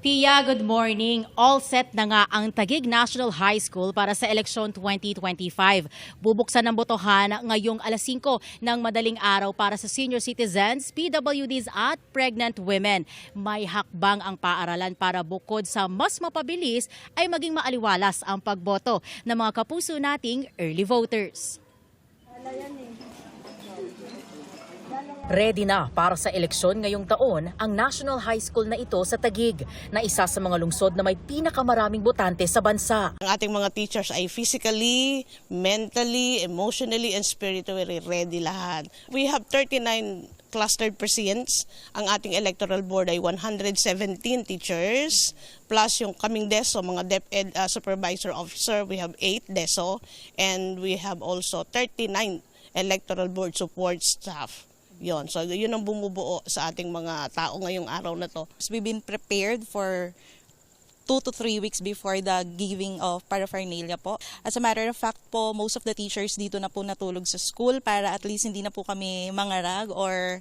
Pia, good morning. All set na nga ang Taguig National High School para sa eleksyon 2025. Bubuksan ng botohan ngayong alas 5 ng madaling araw para sa senior citizens, PWDs at pregnant women. May hakbang ang paaralan para bukod sa mas mapabilis ay maging maaliwalas ang pagboto ng mga kapuso nating early voters. Ready na para sa eleksyon ngayong taon ang National High School na ito sa Taguig, na isa sa mga lungsod na may pinakamaraming botante sa bansa. Ang ating mga teachers ay physically, mentally, emotionally, and spiritually ready lahat. We have 39 clustered precincts. Ang ating electoral board ay 117 teachers, plus yung kaming DESO, mga DepEd supervisor officer, we have 8 DESO, and we have also 39 electoral board support staff. So yun ang bumubuo sa ating mga tao ngayong araw na to. We've been prepared for 2 to 3 weeks before the giving of paraphernalia po. As a matter of fact po, most of the teachers dito na po natulog sa school para at least hindi na po kami mangarag or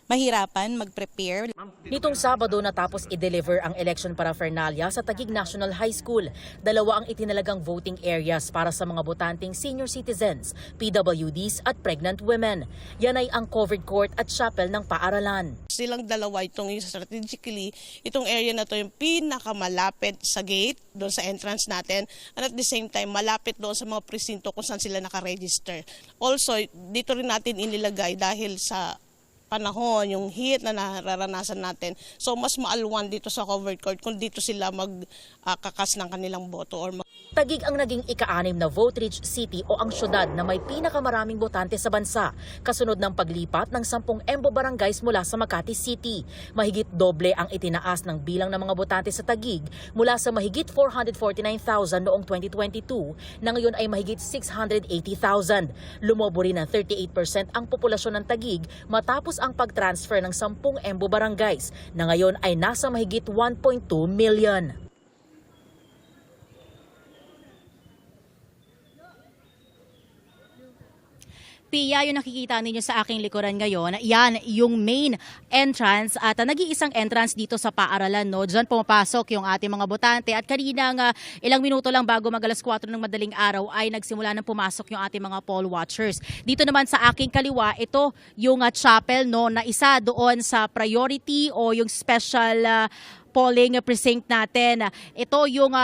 mahirapan mag-prepare. Nitong Sabado natapos i-deliver ang election paraphernalia sa Taguig National High School. Dalawa ang itinalagang voting areas para sa mga botanteng senior citizens, PWDs at pregnant women. Yan ay ang covered court at chapel ng paaralan. Silang dalawa itong strategically, itong area na to yung pinakamalapit sa gate, doon sa entrance natin, and at the same time malapit doon sa mga presinto kung saan sila nakaregister. Also, dito rin natin inilagay dahil sa panahon, yung heat na nararanasan natin. So mas maalwan dito sa covered court kung dito sila magkakas ng kanilang boto. Taguig ang naging ika-6 na vote-rich city o ang syudad na may pinakamaraming botante sa bansa, kasunod ng paglipat ng 10 Embo barangays mula sa Makati City. Mahigit doble ang itinaas ng bilang ng mga botante sa Taguig mula sa mahigit 449,000 noong 2022 na ngayon ay mahigit 680,000. Lumobo rin ng 38% ang populasyon ng Taguig matapos ang pag-transfer ng 10 Embo barangays na ngayon ay nasa mahigit 1.2 million. Pia, yung nakikita ninyo sa aking likuran ngayon, yan yung main entrance at nag-iisang entrance dito sa paaralan. No? Diyan pumapasok yung ating mga botante at kanina ilang minuto lang bago mag-alas 4 ng madaling araw ay nagsimula nang pumasok yung ating mga poll watchers. Dito naman sa aking kaliwa, ito yung chapel, no, na isa doon sa priority o yung special polling precinct natin. Ito yung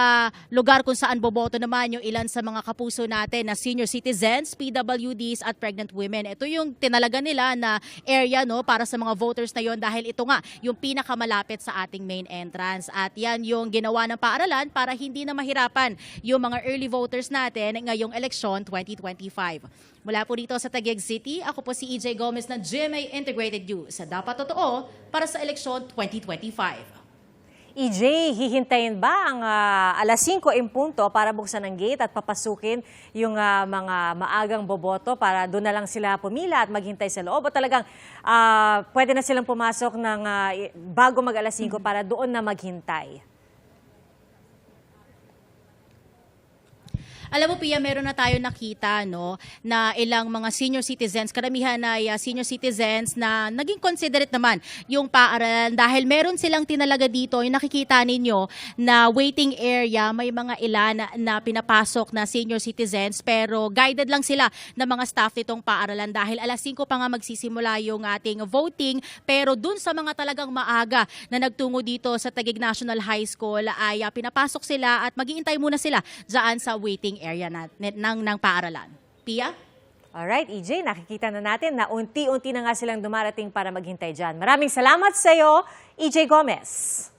lugar kung saan boboto naman yung ilan sa mga kapuso natin na senior citizens, PWDs at pregnant women. Ito yung tinalaga nila na area, no, para sa mga voters na yon dahil ito nga yung pinakamalapit sa ating main entrance. At yan yung ginawa ng paaralan para hindi na mahirapan yung mga early voters natin ngayong eleksyon 2025. Mula po dito sa Taguig City, ako po si EJ Gomez ng GMA Integrated News sa Dapat Totoo para sa eleksyon 2025. EJ, hihintayin ba ang alas 5 in punto para buksan ang gate at papasukin yung mga maagang boboto para doon na lang sila pumila at maghintay sa loob? O talagang pwede na silang pumasok ng bago mag alas 5 para doon na maghintay? Alam mo, Pia, meron na tayo nakita, no, na ilang mga senior citizens, karamihan ay senior citizens na naging considerate naman yung paaralan dahil meron silang tinalaga dito, yung nakikita ninyo na waiting area, may mga ilan na pinapasok na senior citizens pero guided lang sila ng mga staff nitong paaralan dahil alas 5 pa nga magsisimula yung ating voting pero dun sa mga talagang maaga na nagtungo dito sa Taguig National High School ay pinapasok sila at mag-iintay muna sila dyan sa waiting area ng paaralan. Pia? Alright, EJ, nakikita na natin na unti-unti na nga silang dumarating para maghintay dyan. Maraming salamat sa iyo, EJ Gomez.